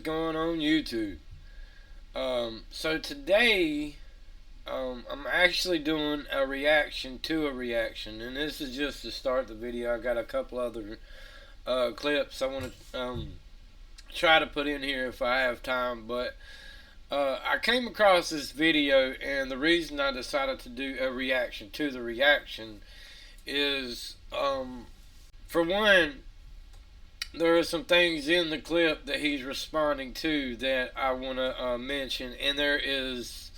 going on YouTube? So today, I'm actually doing a reaction to a reaction, and this is just to start the video. I got a couple other clips I want to try to put in here if I have time, but I came across this video, and the reason I decided to do a reaction to the reaction is, for one, there are some things in the clip that he's responding to that I want to mention, and there is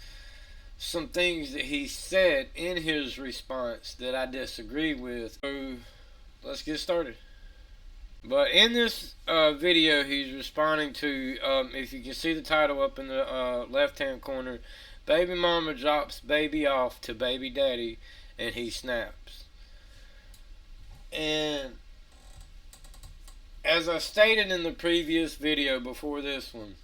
some things that he said in his response that I disagree with. So let's get started. But in this video, he's responding to, if you can see the title up in the left-hand corner, baby mama drops baby off to baby daddy, and he snaps. And as I stated in the previous video before this one,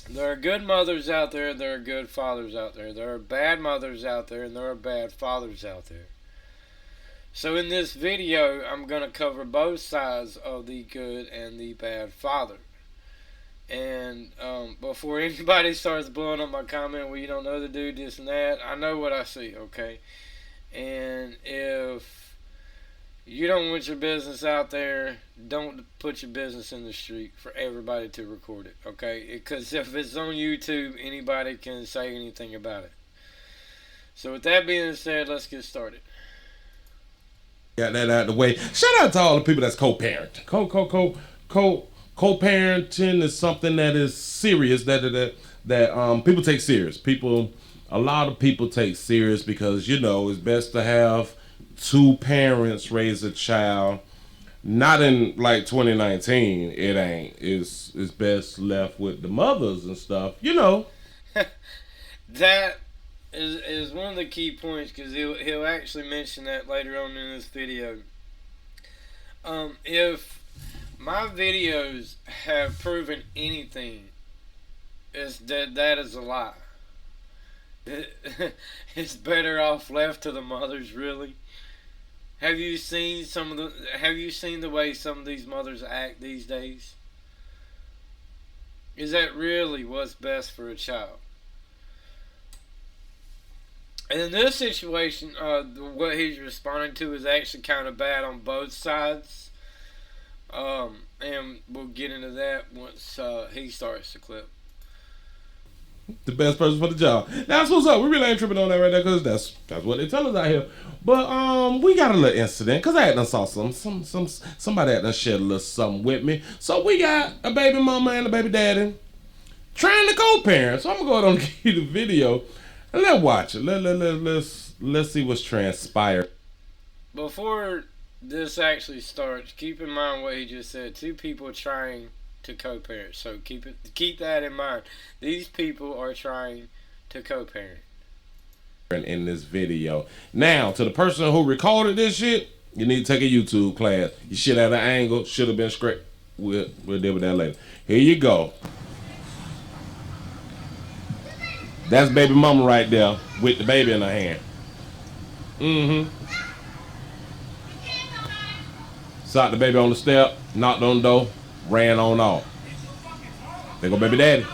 there are good mothers out there, there are good fathers out there. There are bad mothers out there, and there are bad fathers out there. So in this video, I'm going to cover both sides of the good and the bad father. And before anybody starts blowing up my comment, well, you don't know the dude, this and that, I know what I see, okay? And if you don't want your business out there, don't put your business in the street for everybody to record it, okay? Because if it's on YouTube, anybody can say anything about it. So with that being said, let's get started. Got that out of the way. Shout out to all the people that's co-parenting. Co-parenting is something that is serious that people take serious. A lot of people take serious because, you know, it's best to have two parents raise a child. Not in like 2019, it ain't. It's best left with the mothers and stuff, you know. That is one of the key points, because he'll actually mention that later on in this video. If my videos have proven anything, it's that is a lie. It's better off left to the mothers, really. Have you seen the way some of these mothers act these days? Is that really what's best for a child? And in this situation, what he's responding to is actually kind of bad on both sides. And we'll get into that once he starts the clip. The best person for the job. That's what's up. We really ain't tripping on that right there, because that's what they tell us out here. But we got a little incident, because I had done saw somebody had done shared a little something with me. So we got a baby mama and a baby daddy trying to co-parent. So I'm gonna go ahead and give you the video and let's watch it. Let's see what's transpired. Before this actually starts, keep in mind what he just said. Two people trying to co-parent. So keep that in mind. These people are trying to co-parent in this video. Now, to the person who recorded this shit, you need to take a YouTube class. You shit at an angle, should have been straight. We'll deal with that later. Here you go. That's baby mama right there with the baby in her hand. Socked the baby on the step, knocked on the door, ran on off. There go baby daddy.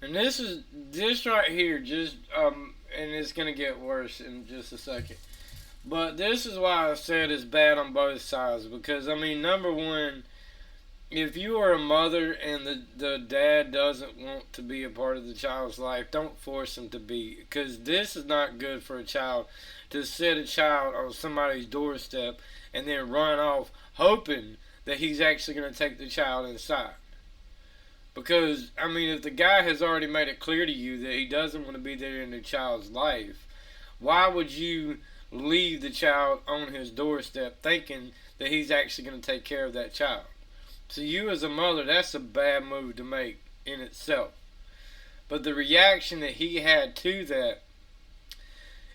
And this right here, just and it's gonna get worse in just a second. But this is why I said it's bad on both sides, because I mean, number one, if you are a mother and the dad doesn't want to be a part of the child's life, don't force him to be, because this is not good for a child, to set a child on somebody's doorstep and then run off hoping that he's actually going to take the child inside. Because, I mean, if the guy has already made it clear to you that he doesn't want to be there in the child's life, why would you leave the child on his doorstep thinking that he's actually going to take care of that child? So you as a mother, that's a bad move to make in itself. But the reaction that he had to that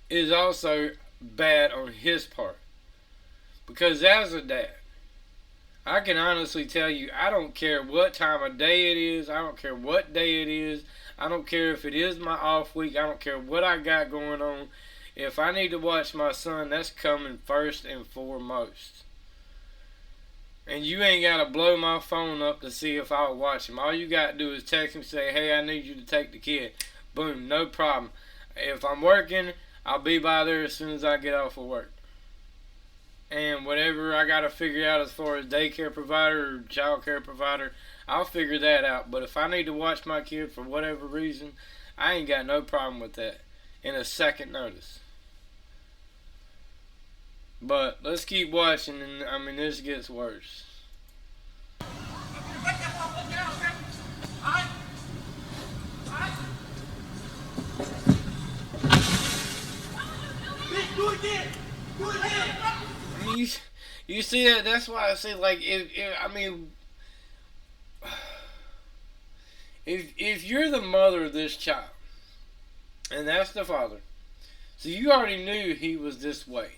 is also bad on his part. Because as a dad, I can honestly tell you, I don't care what time of day it is, I don't care what day it is, I don't care if it is my off week, I don't care what I got going on. If I need to watch my son, that's coming first and foremost. And you ain't got to blow my phone up to see if I'll watch him. All you got to do is text him, say, hey, I need you to take the kid. Boom, no problem. If I'm working, I'll be by there as soon as I get off of work. And whatever I got to figure out as far as daycare provider or child care provider, I'll figure that out. But if I need to watch my kid for whatever reason, I ain't got no problem with that in a second notice. But let's keep watching, and I mean, this gets worse. I mean, you see that? That's why I say, like, if I mean, if you're the mother of this child, and that's the father, so you already knew he was this way.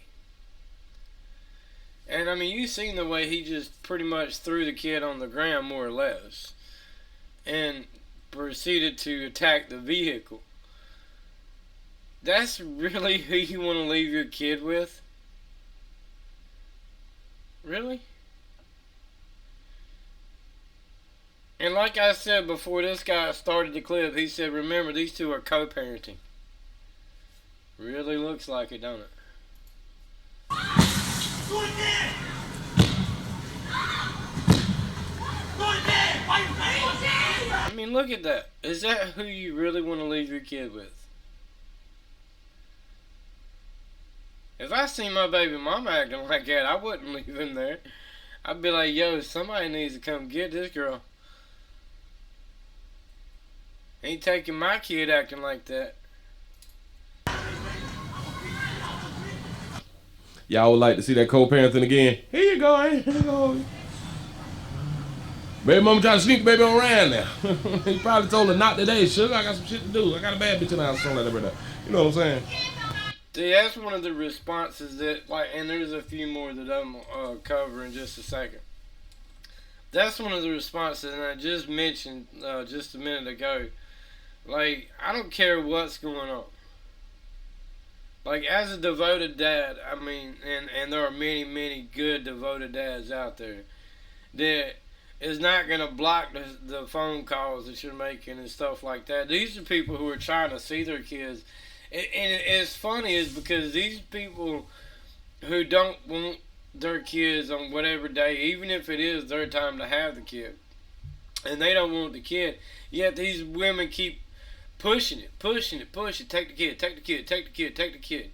And I mean, you seen the way he just pretty much threw the kid on the ground, more or less, and proceeded to attack the vehicle. That's really who you want to leave your kid with? Really? And like I said before this guy started the clip, he said, remember, these two are co-parenting. Really looks like it, don't it? I mean, look at that. Is that who you really want to leave your kid with? If I see my baby mama acting like that, I wouldn't leave him there. I'd be like, yo, somebody needs to come get this girl. Ain't taking my kid acting like that. Y'all would like to see that co-parenting again? Here you go, Here you go. Baby mama trying to sneak the baby on around now. He probably told her, not today, sugar. I got some shit to do. I got a bad bitch in the house. Something like that. You know what I'm saying? See, that's one of the responses that, like, and there's a few more that I'm cover in just a second. That's one of the responses, and I just mentioned just a minute ago. Like, I don't care what's going on. Like, as a devoted dad, I mean, and there are many, many good devoted dads out there that is not going to block the phone calls that you're making and stuff like that. These are people who are trying to see their kids. And it's funny is because these people who don't want their kids on whatever day, even if it is their time to have the kid, and they don't want the kid, yet these women keep pushing it, take the kid, take the kid, take the kid, take the kid.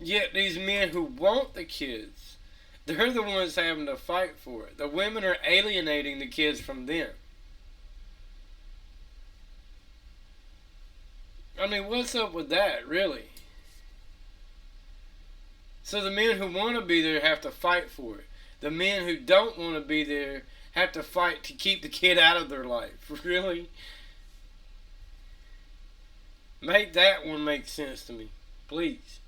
Yet these men who want the kids, they're the ones having to fight for it. The women are alienating the kids from them. I mean, what's up with that, really? So the men who want to be there have to fight for it. The men who don't want to be there have to fight to keep the kid out of their life. Really? Make that one make sense to me, please.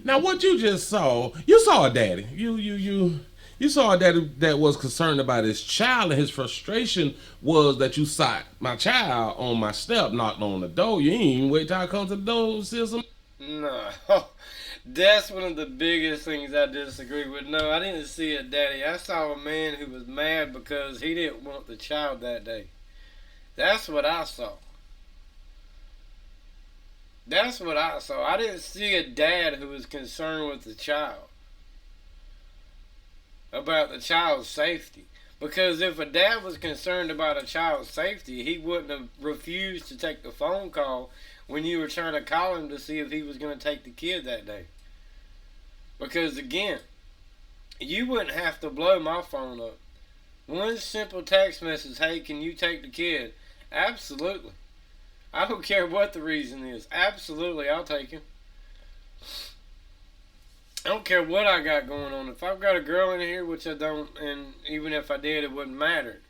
Now, what you just saw, you saw a daddy. You saw a daddy that was concerned about his child, and his frustration was that you saw my child on my step, knocked on the door. You ain't even wait till I come to the door and see some. No. That's one of the biggest things I disagree with. No, I didn't see a daddy. I saw a man who was mad because he didn't want the child that day. That's what I saw. That's what I saw. I didn't see a dad who was concerned with the child, about the child's safety. Because if a dad was concerned about a child's safety, he wouldn't have refused to take the phone call when you were trying to call him to see if he was going to take the kid that day. Because again, you wouldn't have to blow my phone up. One simple text message, hey, can you take the kid? Absolutely. I don't care what the reason is. Absolutely, I'll take him. don't care what I got going on. If I've got a girl in here, which I don't, and even if I did, it wouldn't matter.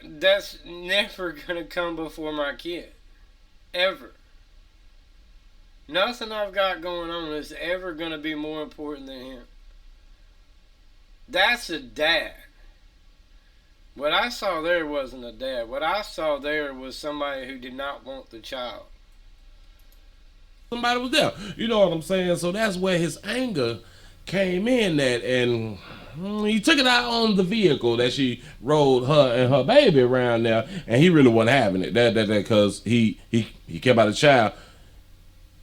That's never gonna come before my kid, ever. Nothing I've got going on is ever gonna be more important than him. That's a dad. What I saw there wasn't a dad. What I saw there was somebody who did not want the child. Somebody was there. You know what I'm saying? So that's where his anger came in at, and he took it out on the vehicle that she rode her and her baby around there, and he really wasn't having it. That because he kept out the child.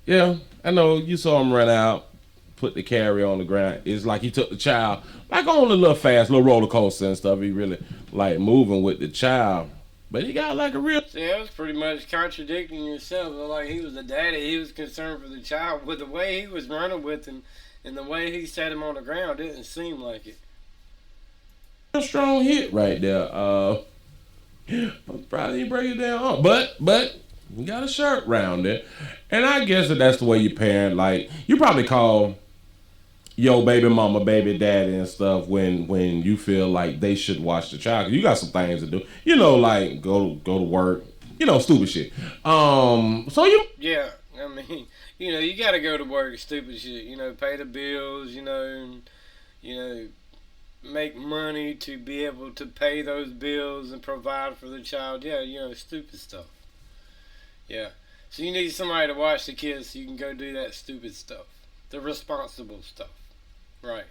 Yeah, I know you saw him run out, put the carrier on the ground. It's like he took the child like on a little fast, little roller coaster and stuff. He really like moving with the child. But he got like a real. See, that was pretty much contradicting yourself. Like he was a daddy, he was concerned for the child. With the way he was running with him and the way he set him on the ground, didn't seem like it. A strong hit right there. I'm probably didn't break it down. But you got a shirt round it. And I guess that's the way you parent. Like you probably call yo baby mama, baby daddy and stuff when you feel like they should watch the child. You got some things to do. You know, like go to work. You know, stupid shit. So you Yeah, I mean, you got to go to work, stupid shit. Pay the bills. Make money to be able to pay those bills and provide for the child. Yeah, stupid stuff. Yeah. So you need somebody to watch the kids so you can go do that stupid stuff. The responsible stuff. Right.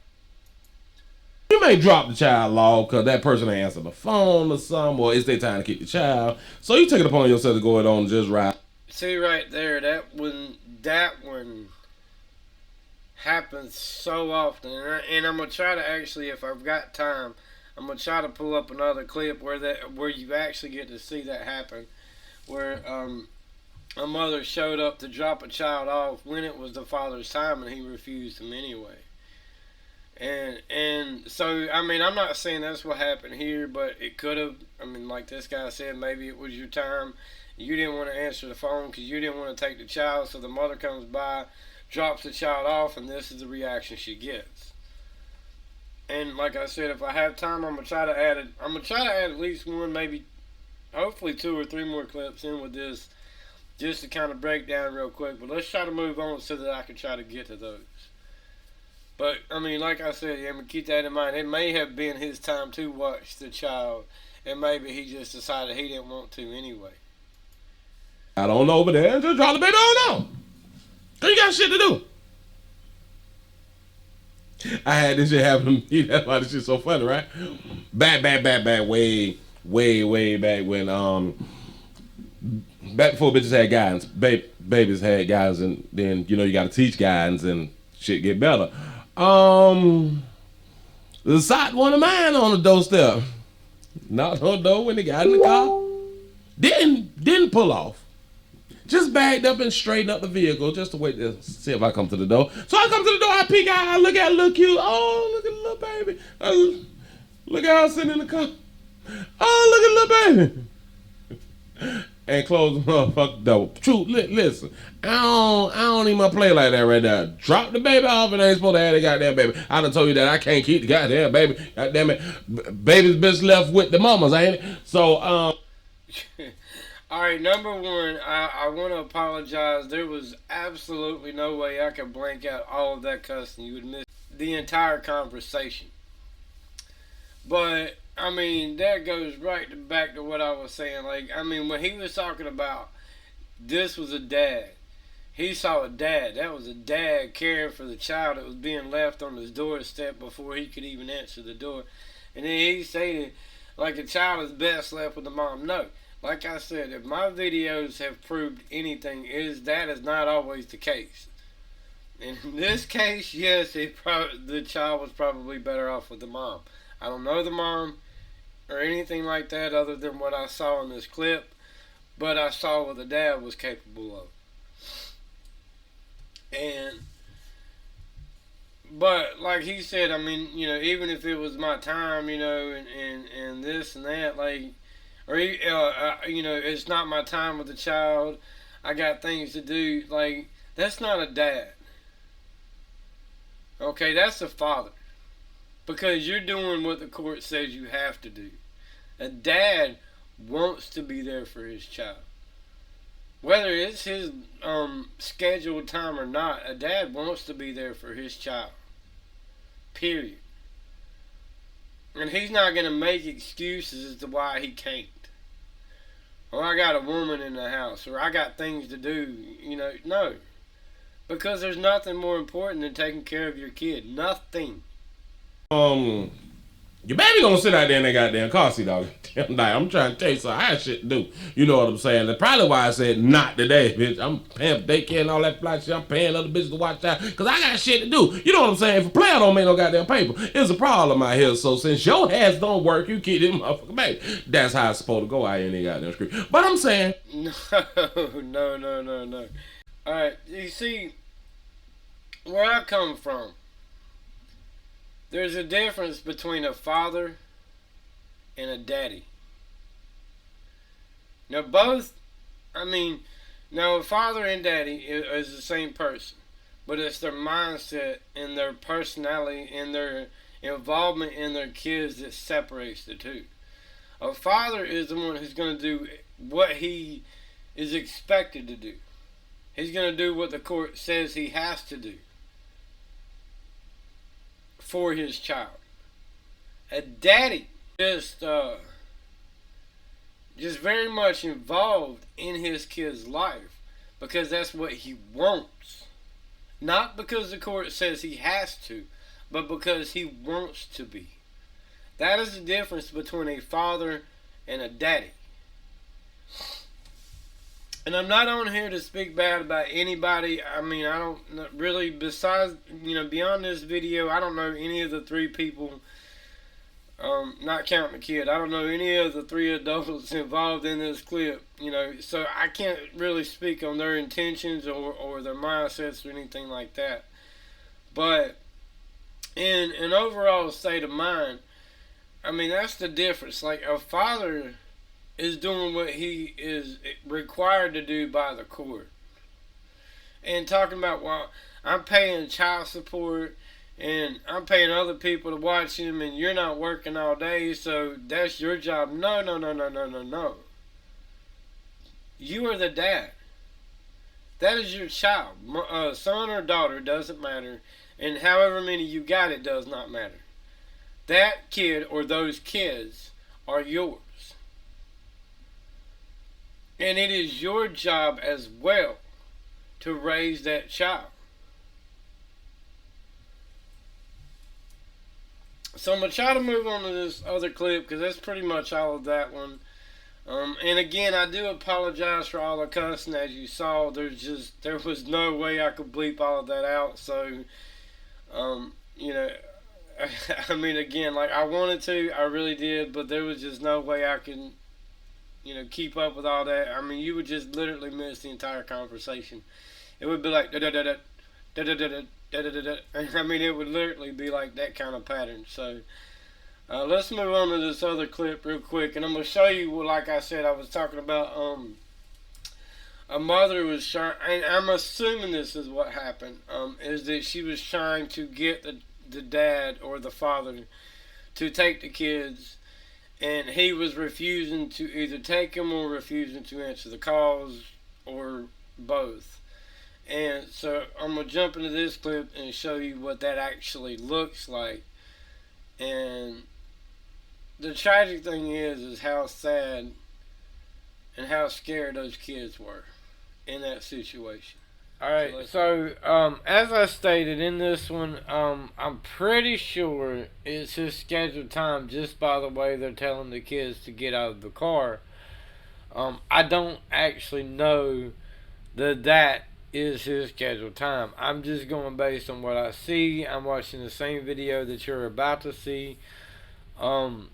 you may drop the child off because that person ain't answer the phone or something, or it's their time to keep the child. So you take it upon yourself to go it on and just ride. See right there, that one happens so often, and I'm gonna try to actually, if I've got time, I'm gonna try to pull up another clip where you actually get to see that happen, where a mother showed up to drop a child off when it was the father's time, and he refused him anyway. And so I mean, I'm not saying that's what happened here, but it could have. I mean, like this guy said, maybe it was your time. You didn't want to answer the phone because you didn't want to take the child. So the mother comes by, drops the child off, and this is the reaction she gets. And like I said, if I have time, I'm gonna try to add it. I'm gonna try to add at least one, maybe, hopefully 2 or 3 more clips in with this, just to kind of break down real quick. But let's try to move on so that I can try to get to those. But I mean, like I said, yeah, but keep that in mind. It may have been his time to watch the child, and maybe he just decided he didn't want to anyway. I don't know over there and just drop the baby on out. Cause you got shit to do. I had this shit happen to me. That's why this shit's so funny, right? Back, way back when back before bitches had guidance, babies had guidance, and then you gotta teach guidance and shit get better. The side one of mine on the doorstep. Knocked on the door when they got in the car. Didn't pull off. Just backed up and straightened up the vehicle just to wait to see if I come to the door. So I come to the door, I peek out, I look at it, look cute. Oh, look at the little baby. Look at her sitting in the car. Oh, look at the little baby. And close the motherfucking door. True, listen. I don't even play like that right now. Drop the baby off and I ain't supposed to have the goddamn baby. I done told you that I can't keep the goddamn baby. Goddamn it. Baby's best left with the mamas, ain't it? So, All right, number one, I want to apologize. There was absolutely no way I could blank out all of that cussing. You would miss the entire conversation. But I mean, that goes right back to what I was saying. Like, I mean, when he was talking about this was a dad, he saw a dad. That was a dad caring for the child that was being left on his doorstep before he could even answer the door. And then he stated, like, a child is best left with the mom. No. Like I said, if my videos have proved anything, that is not always the case. And in this case, yes, the child was probably better off with the mom. I don't know the mom or anything like that other than what I saw in this clip, but I saw what the dad was capable of. But like he said, I mean, even if it was my time, and this and that, like, or it's not my time with the child, I got things to do. Like, that's not a dad. Okay, that's the father. Because you're doing what the court says you have to do. A dad wants to be there for his child. Whether it's his scheduled time or not, a dad wants to be there for his child. Period. And he's not going to make excuses as to why he can't. Or I got a woman in the house, or I got things to do. No. Because there's nothing more important than taking care of your kid. Nothing. Your baby gonna sit out there in that goddamn car seat all damn night. I'm trying to tell you something. I had shit to do. You know what I'm saying? That's probably why I said not today, bitch. I'm paying for daycare and all that fly shit. I'm paying other bitches to watch out because I got shit to do. You know what I'm saying? If a player don't make no goddamn paper, it's a problem out here. So since your ass don't work, you keep this motherfucker baby. That's how it's supposed to go out here in the goddamn street. But I'm saying, No. All right, you see, where I come from, there's a difference between a father and a daddy. Now, a father and daddy is the same person, but it's their mindset and their personality and their involvement in their kids that separates the two. A father is the one who's going to do what he is expected to do. He's going to do what the court says he has to do for his child. A daddy just very much involved in his kid's life because that's what he wants. Not because the court says he has to, but because he wants to be. That is the difference between a father and a daddy. And I'm not on here to speak bad about anybody. I don't really, besides, beyond this video, I don't know any of the three people, not counting the kid. I don't know any of the three adults involved in this clip, so I can't really speak on their intentions or their mindsets or anything like that. But in an overall state of mind, that's the difference. Like, a father is doing what he is required to do by the court. And talking about, well, I'm paying child support and I'm paying other people to watch him and you're not working all day, so that's your job. No. You are the dad. That is your child. Son or daughter, doesn't matter. And however many you got, it does not matter. That kid or those kids are yours. And it is your job as well to raise that child. So I'm going to try to move on to this other clip because that's pretty much all of that one. And again, I do apologize for all the cussing. As you saw, there was no way I could bleep all of that out. So, again, like, I wanted to, I really did, but there was just no way I could keep up with all that. You would just literally miss the entire conversation. It would be like da da da da da da da da da da. It would literally be like that kind of pattern. So let's move on to this other clip real quick, and I'm gonna show you what, like I said, I was talking about. A mother was trying, and I'm assuming this is what happened. Is that she was trying to get the dad or the father to take the kids. And he was refusing to either take them or refusing to answer the calls or both. And so I'm going to jump into this clip and show you what that actually looks like. And the tragic thing is how sad and how scared those kids were in that situation. Alright, so as I stated in this one, I'm pretty sure it's his scheduled time just by the way they're telling the kids to get out of the car. I don't actually know that is his scheduled time. I'm just going based on what I see. I'm watching the same video that you're about to see. But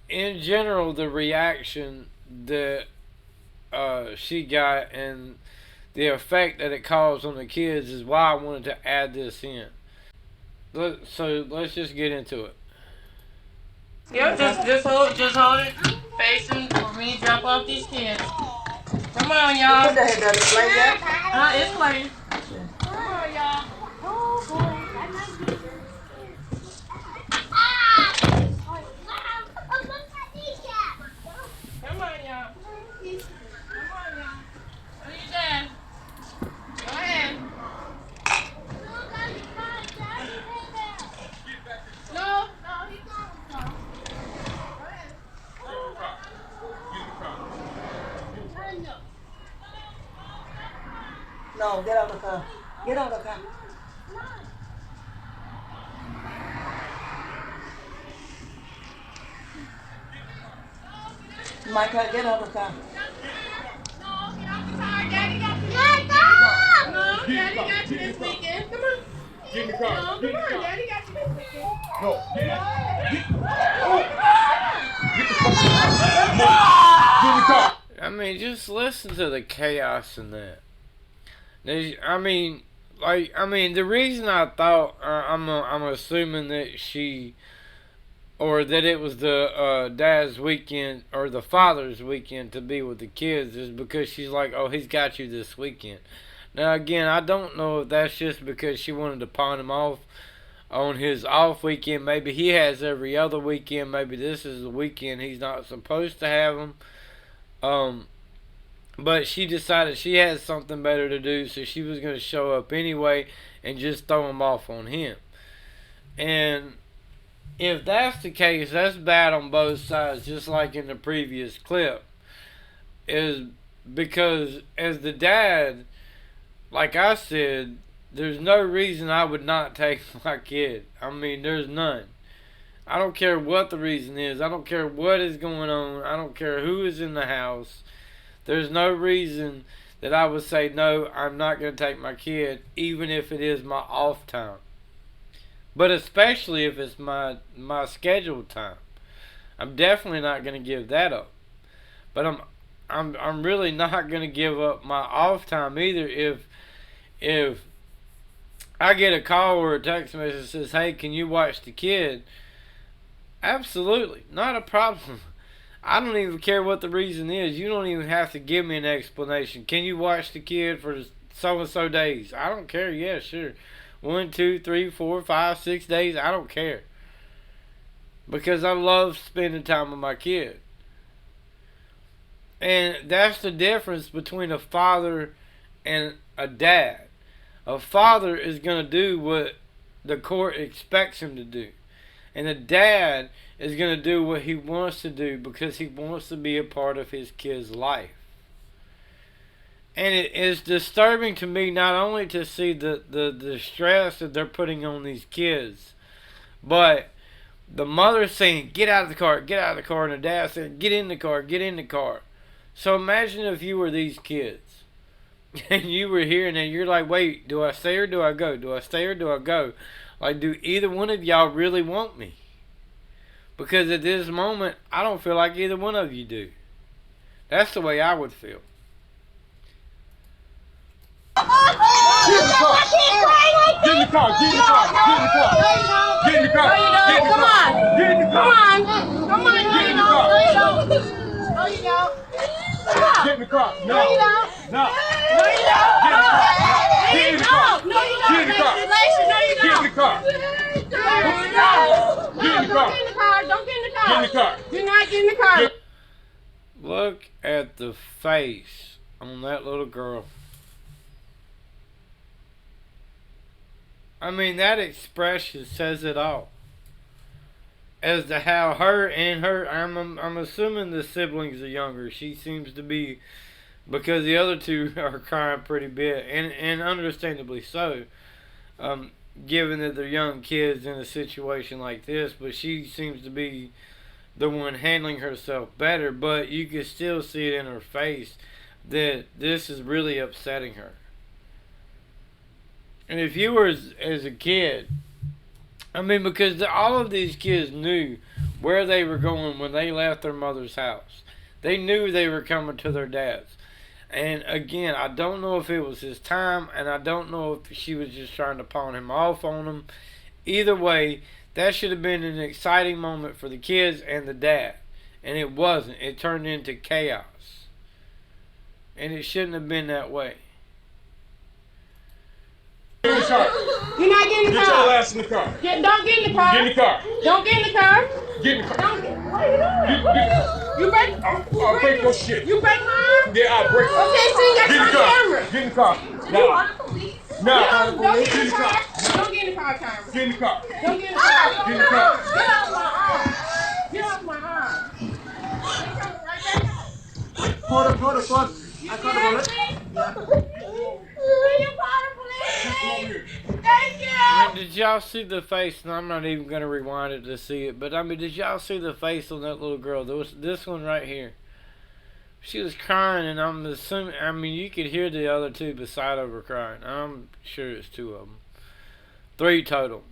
in general, the reaction that she got and the effect that it caused on the kids is why I wanted to add this in. So let's just get into it. Yep, just hold it. Facing for me to drop off these kids. Come on, y'all. Put the head down. It's like that. It's playing. Come on, y'all. Come on, y'all. What are you doing? Go ahead. No, he's not. Go ahead. No, get out of the car. Get out of the car. Michael, get out of the car. No, get off the car. Daddy got you. No, Daddy got you this weekend. Come on. Get in the car. No, Get in come the on. car. Daddy got you this weekend. No, get in. Get in the car. I mean, just listen to the chaos in that. The reason I thought I'm assuming that she, or that it was the dad's weekend or the father's weekend to be with the kids is because she's like, oh, he's got you this weekend. Now again, I don't know if that's just because she wanted to pawn him off on his off weekend. Maybe he has every other weekend. Maybe this is the weekend he's not supposed to have him. But she decided she had something better to do, so she was going to show up anyway and just throw him off on him. And if that's the case, that's bad on both sides, just like in the previous clip. Is because as the dad, like I said, there's no reason I would not take my kid. I mean, there's none. I don't care what the reason is. I don't care what is going on. I don't care who is in the house. There's no reason that I would say, no, I'm not going to take my kid, even if it is my off time. But especially if it's my scheduled time. I'm definitely not going to give that up. But I'm really not going to give up my off time either if I get a call or a text message that says, hey, can you watch the kid? Absolutely. Not a problem. I don't even care what the reason is. You don't even have to give me an explanation. Can you watch the kid for so-and-so days? I don't care. Yeah, sure. 1, 2, 3, 4, 5, 6 days. I don't care. Because I love spending time with my kid. And that's the difference between a father and a dad. A father is going to do what the court expects him to do. And a dad is going to do what he wants to do because he wants to be a part of his kid's life. And it is disturbing to me not only to see the stress that they're putting on these kids, but the mother saying, get out of the car, get out of the car, and the dad saying, get in the car, get in the car. So imagine if you were these kids and you were here and then you're like, wait, do I stay or do I go? Do I stay or do I go? Like, do either one of y'all really want me? Because at this moment, I don't feel like either one of you do. That's the way I would feel. Get in the car. Get in the car. Get in the car. Get in the car. Get in the car. Come on. Get in the car. Come on. Get in the car. No, you don't. Get in the car. No. No, you don't. No. No, you don't. Get in the car. No, you don't. Get in the car. No, you Get in don't. the car. No, you don't. Get in the car. Don't get in the car. Don't get in the car. Get in the car. Do not get in the car. Look at the face on that little girl. I mean, that expression says it all. As to how I'm assuming the siblings are younger. She seems to be, because the other two are crying pretty bit, and understandably so, given that they're young kids in a situation like this. But she seems to be the one handling herself better. But you can still see it in her face that this is really upsetting her. And if you were as a kid, I mean, because all of these kids knew where they were going when they left their mother's house. They knew they were coming to their dad's. And again, I don't know if it was his time, and I don't know if she was just trying to pawn him off on him. Either way, that should have been an exciting moment for the kids and the dad. And it wasn't. It turned into chaos. And it shouldn't have been that way. Get in the car. You're not getting in the Get car. your ass in the car. Don't get in the car. Get in the car. Don't get in the car. Get in the car. Don't get. What are you doing? Get, You break. I'll break your shit. You break my arm? Yeah, I'll break it. Okay, see, that's Get in on the car. camera. Get in the car. Now. Now. Don't get Get in in the the car. car. Don't get in the car, Cameron. Get in the car. Don't get in the car. Get in the car. Get off my arm. Get off my arm. Hold up, hold. I call the bullet. Thank you. I mean, did y'all see the face? And I'm not even going to rewind it to see it. But, I mean, did y'all see the face on that little girl? There was this one right here. She was crying, and I'm assuming, I mean, you could hear the other two beside of her crying. I'm sure it's two of them. 3 total.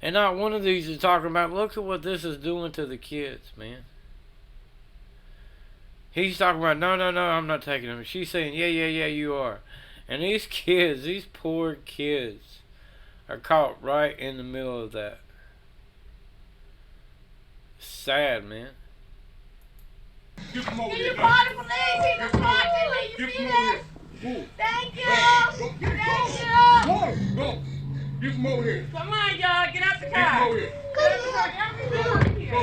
And not one of these is talking about, look at what this is doing to the kids, man. He's talking about, no, I'm not taking them. She's saying, yeah, you are. And these kids, these poor kids, are caught right in the middle of that. Sad, man. Get him over Can here. you call the police? He was watching me. You Get see him that? over here. Thank you. Go. Thank you. Go. Get him over here. Come on, y'all. Get out the Get him car. over here. Get out the car. Everybody over here. Go.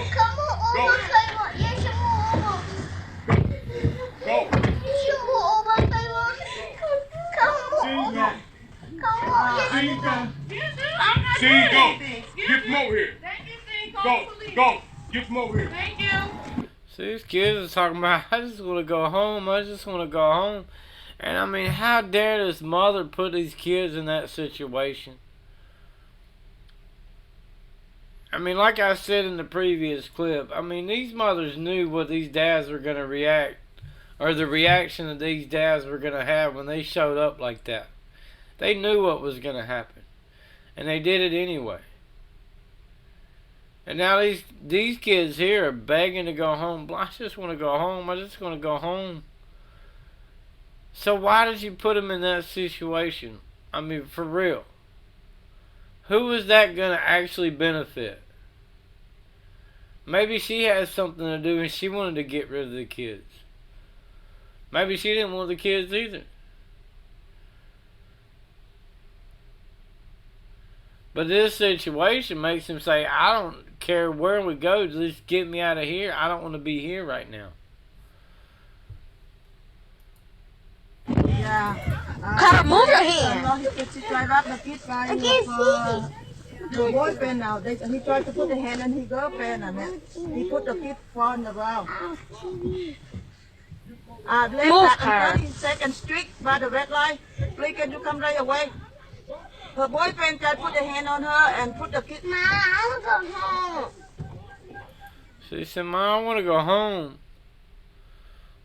See you go. I'm not See doing you go. anything. Excuse Get him me. over here. Thank you, see. Call Go. the police. Go. Get him over here. Thank you. See, these kids are talking about, I just want to go home. I just want to go home. And I mean, how dare this mother put these kids in that situation? I mean, like I said in the previous clip, I mean, these mothers knew what these dads were going to react, or the reaction that these dads were going to have when they showed up like that. They knew what was going to happen. And they did it anyway. And now these kids here are begging to go home. I just want to go home. I just want to go home. So why did you put them in that situation? I mean, for real. Who is that going to actually benefit? Maybe she has something to do and she wanted to get rid of the kids. Maybe she didn't want the kids either. But this situation makes him say, I don't care where we go, just get me out of here. I don't want to be here right now. Carl, move your hand. I can't see. The boyfriend now, he tried to put the hand on his girlfriend and then he put the kid on the ground. I've left Move that her. on 32nd Street by the red light. Please, can you come right away? Her boyfriend tried to put the hand on her and put the kid. Ma, I want to go home. She said, Mom, I want to go home.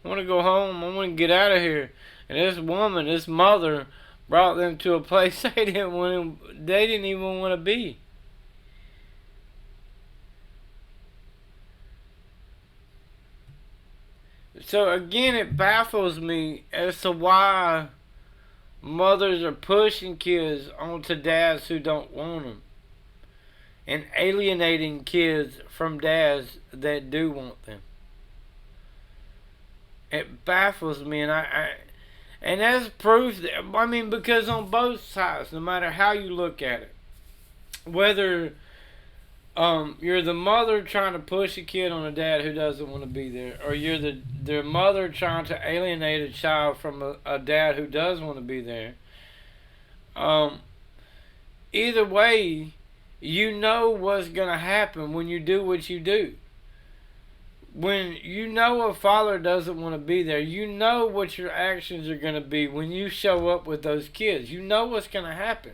I want to go home. I want to get out of here. And this woman, this mother, brought them to a place they didn't even want to be. So again, it baffles me as to why mothers are pushing kids onto dads who don't want them, and alienating kids from dads that do want them. It baffles me, and that's proof that, I mean, because on both sides, no matter how you look at it, whether you're the mother trying to push a kid on a dad who doesn't want to be there, or you're the mother trying to alienate a child from a dad who does want to be there, either way, you know what's going to happen when you do what you do. When you know a father doesn't want to be there, you know what your actions are going to be when you show up with those kids. You know what's going to happen.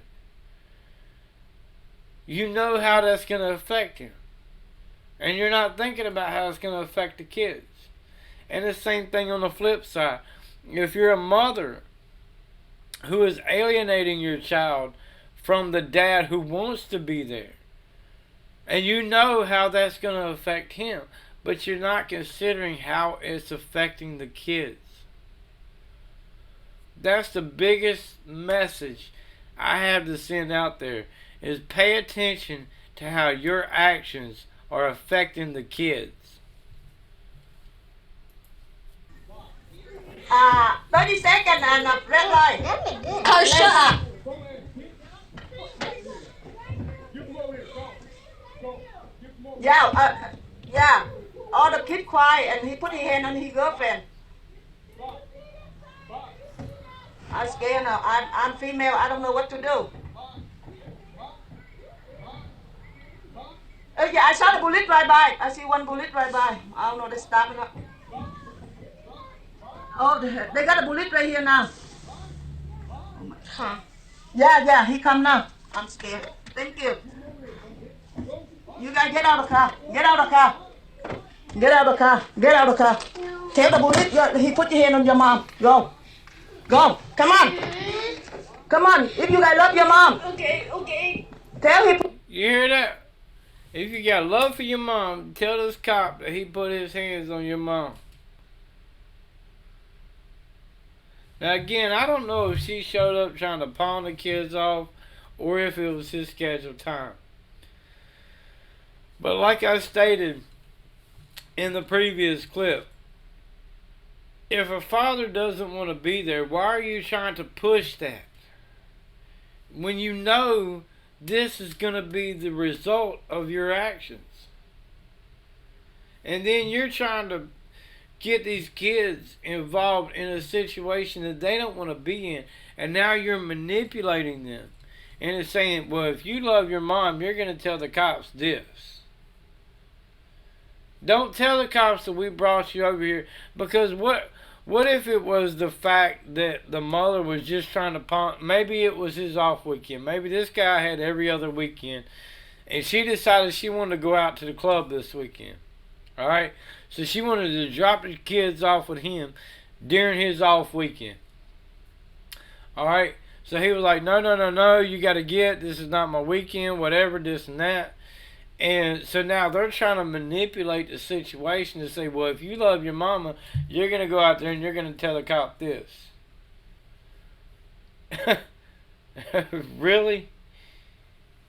You know how that's going to affect him. And you're not thinking about how it's going to affect the kids. And the same thing on the flip side. If you're a mother who is alienating your child from the dad who wants to be there, and you know how that's going to affect him, but you're not considering how it's affecting the kids. That's the biggest message I have to send out there, is pay attention to how your actions are affecting the kids. 30 seconds and a red light. Carl, shut up. Yeah. All the kid cry and he put his hand on his girlfriend. I'm scared now. I'm female. I don't know what to do. Yeah, I saw the bullet right by. I see one bullet right by. I don't know. They're stopping up. Oh, they got a bullet right here now. Huh. Yeah. He come now. I'm scared. Thank you. You guys get out of the car. Get out of the car. Get out of the car. Get out of the car. Tell the bullet. He put your hand on your mom. Go. Go. Come on. Come on. If you guys love your mom. Okay. Tell him. You hear that? If you got love for your mom, tell this cop that he put his hands on your mom. Now again, I don't know if she showed up trying to pawn the kids off or if it was his scheduled time. But like I stated in the previous clip, if a father doesn't want to be there, why are you trying to push that? When you know this is going to be the result of your actions. And then you're trying to get these kids involved in a situation that they don't want to be in. And now you're manipulating them. And it's saying, well, if you love your mom, you're going to tell the cops this. Don't tell the cops that we brought you over here. Because what if it was the fact that the mother was just trying to pawn? Maybe it was his off weekend. Maybe this guy had every other weekend. And she decided she wanted to go out to the club this weekend. Alright? So she wanted to drop the kids off with him during his off weekend. Alright? So he was like, no, you got to this is not my weekend, whatever, this and that. And so now they're trying to manipulate the situation to say, well, if you love your mama, you're going to go out there and you're going to tell the cop this. Really?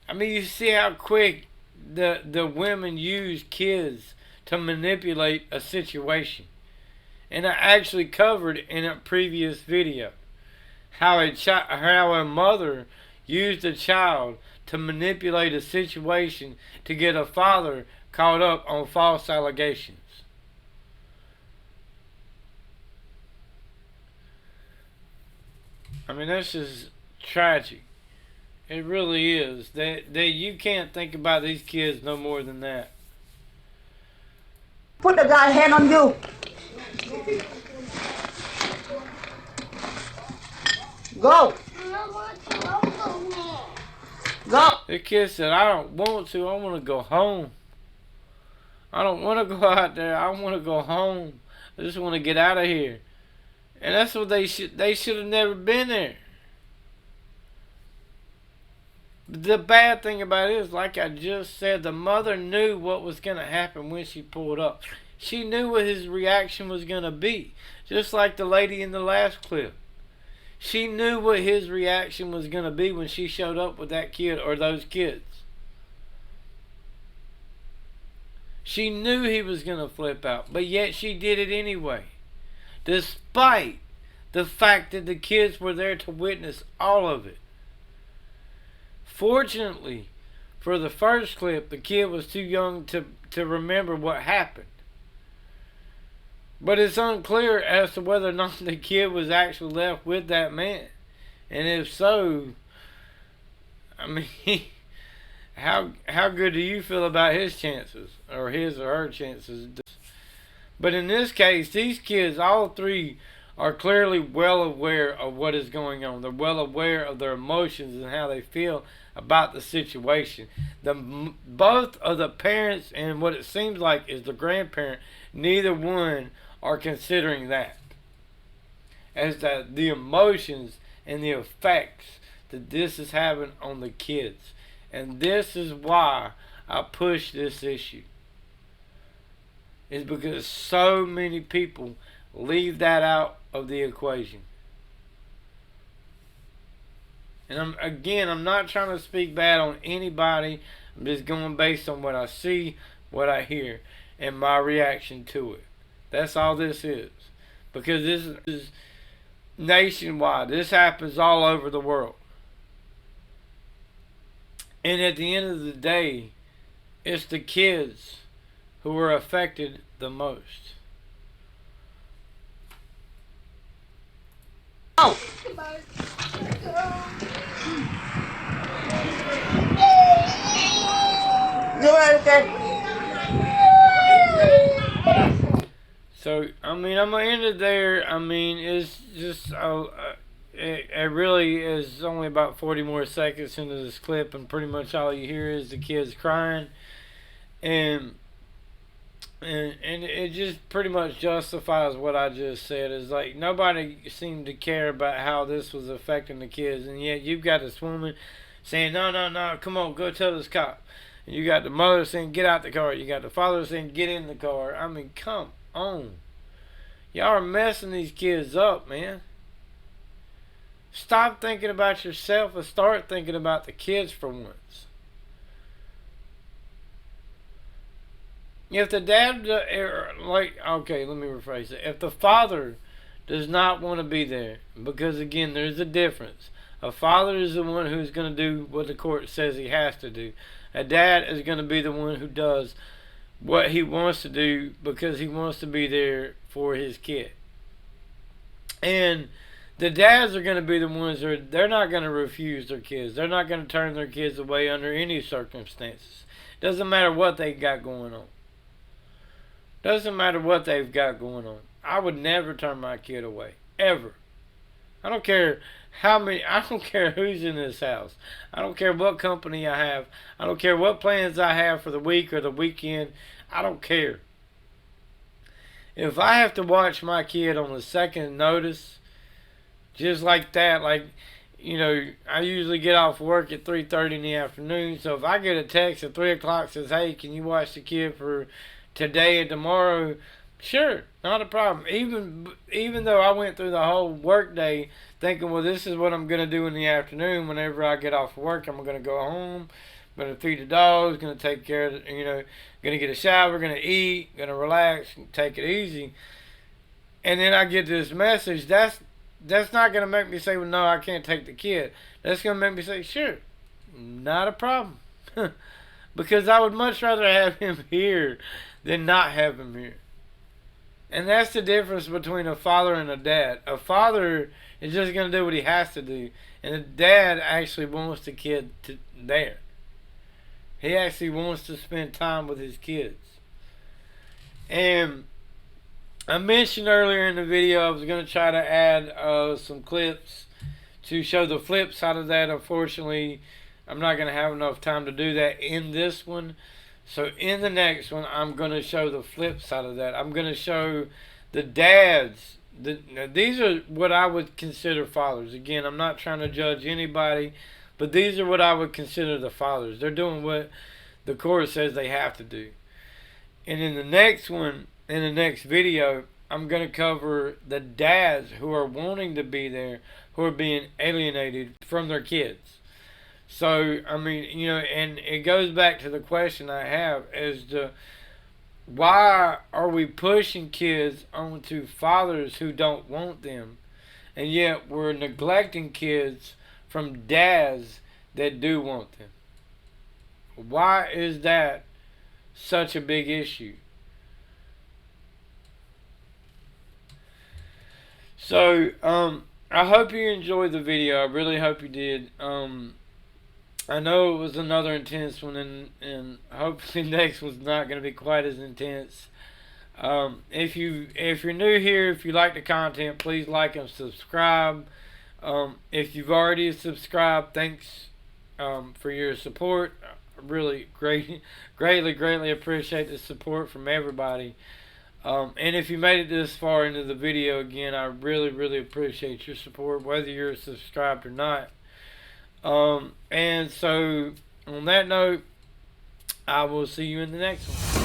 I mean, you see how quick the women use kids to manipulate a situation. And I actually covered in a previous video how a mother used a child to manipulate a situation to get a father caught up on false allegations. I mean, this is tragic. It really is. That you can't think about these kids no more than that. Put the guy's hand on you. Go. Go. The kid said, I don't want to. I want to go home. I don't want to go out there. I want to go home. I just want to get out of here. And that's what they should have never been there. The bad thing about it is, like I just said, the mother knew what was going to happen when she pulled up. She knew what his reaction was going to be. Just like the lady in the last clip. She knew what his reaction was going to be when she showed up with that kid or those kids. She knew he was going to flip out, but yet she did it anyway. Despite the fact that the kids were there to witness all of it. Fortunately, for the first clip, the kid was too young to remember what happened. But it's unclear as to whether or not the kid was actually left with that man. And if so, I mean, how good do you feel about his chances? Or his or her chances? But in this case, these kids, all three, are clearly well aware of what is going on. They're well aware of their emotions and how they feel about the situation. Both of the parents and what it seems like is the grandparent, neither one are considering that as that the emotions and the effects that this is having on the kids. And this is why I push this issue. It's because so many people leave that out of the equation. And I'm not trying to speak bad on anybody. I'm just going based on what I see, what I hear, and my reaction to it. That's all this is. Because this is nationwide. This happens all over the world. And at the end of the day, it's the kids who are affected the most. Oh. You okay? So, I mean, I'm going to end it there. I mean, it's just, it really is only about 40 more seconds into this clip, and pretty much all you hear is the kids crying. And it just pretty much justifies what I just said. Is like nobody seemed to care about how this was affecting the kids, and yet you've got this woman saying, no, come on, go tell this cop. And you got the mother saying, get out the car. You got the father saying, get in the car. I mean, come on. Y'all are messing these kids up, man. Stop thinking about yourself and start thinking about the kids for once. If the dad, okay, let me rephrase it. If the father does not want to be there, because again, there's a difference. A father is the one who's going to do what the court says he has to do. A dad is going to be the one who does what he wants to do because he wants to be there for his kid. And the dads are going to be the ones they're not going to refuse their kids. They're not going to turn their kids away under any circumstances. Doesn't matter what they got going on. Doesn't matter what they've got going on. I would never turn my kid away. Ever. I don't care I don't care who's in this house. I don't care what company I have. I don't care what plans I have for the week or the weekend. I don't care. If I have to watch my kid on the second notice, just like that, like, you know, I usually get off work at 3:30 in the afternoon. So if I get a text at 3 o'clock says, hey, can you watch the kid for today and tomorrow? Sure, not a problem. Even though I went through the whole work day thinking, well, this is what I'm going to do in the afternoon. Whenever I get off work, I'm going to go home, I'm going to feed the dogs, going to take care of, going to get a shower, going to eat, going to relax, and take it easy. And then I get this message. That's not going to make me say, well, no, I can't take the kid. That's going to make me say, sure, not a problem. Because I would much rather have him here than not have him here. And that's the difference between a father and a dad. A father is just going to do what he has to do. And a dad actually wants the kid there. He actually wants to spend time with his kids. And I mentioned earlier in the video I was going to try to add some clips to show the flip side of that. Unfortunately, I'm not going to have enough time to do that in this one. So in the next one, I'm going to show the flip side of that. I'm going to show the dads. These are what I would consider fathers. Again, I'm not trying to judge anybody, but these are what I would consider the fathers. They're doing what the court says they have to do. And in the next one, in the next video, I'm going to cover the dads who are wanting to be there, who are being alienated from their kids. So, I mean, and it goes back to the question I have as to why are we pushing kids onto fathers who don't want them, and yet we're neglecting kids from dads that do want them? Why is that such a big issue? So, I hope you enjoyed the video. I really hope you did. I know it was another intense one, and hopefully next one's not going to be quite as intense. If you're new here, if you like the content, please like and subscribe. If you've already subscribed, thanks for your support. I really greatly appreciate the support from everybody. And if you made it this far into the video, again, I really appreciate your support, whether you're subscribed or not. And so, on that note, I will see you in the next one.